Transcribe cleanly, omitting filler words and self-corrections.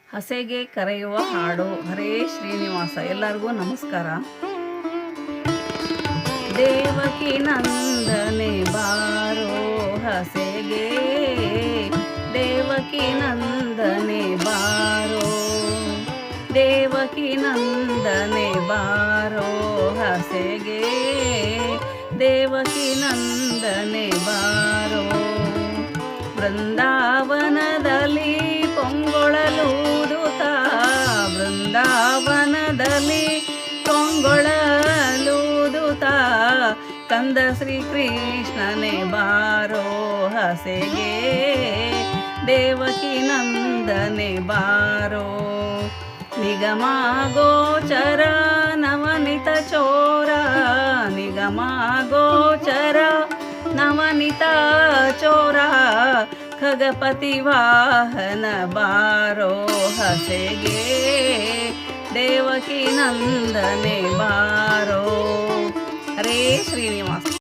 ಹಸೆಗೆ ಕರೆಯುವ ಹಾಡು. ಹರೇ ಶ್ರೀನಿವಾಸ. ಎಲ್ಲರಿಗೂ ನಮಸ್ಕಾರ. ದೇವಕಿ ನಂದನೆ ಬಾರೋ ಹಸೆಗೆ, ದೇವಕಿ ನಂದನೆ ಬಾರೋ, ದೇವಕಿ ನಂದನೆ ಬಾರೋ ಹಸೆಗೆ, ದೇವಕಿ ನಂದನೆ ಬಾರೋ. ಬೃಂದಾವನದಲ್ಲಿ ಪೊಂಗೊಳಲೂದುತ್ತಾ, ಬೃಂದಾವನದಲ್ಲಿ ಪೊಂಗೊಳಲೂದುತ್ತಾ, ಕಂದ ಶ್ರೀಕೃಷ್ಣನೇ ಬಾರೋ ಹಸೆಗೆ, ದೇವಕಿ ನಂದನೆ ಬಾರೋ. ನಿಗಮ ಗೋಚರ ನವನಿತ ಚೋರ, ನಿಗಮ ಗೋಚರ ನವನಿತ ಚೋರ, ಖಗಪತಿ ವಾಹನ ಬಾರೋ ಹಸೆಗೆ, ದೇವಕಿ ನಂದನೆ ಬಾರೋ.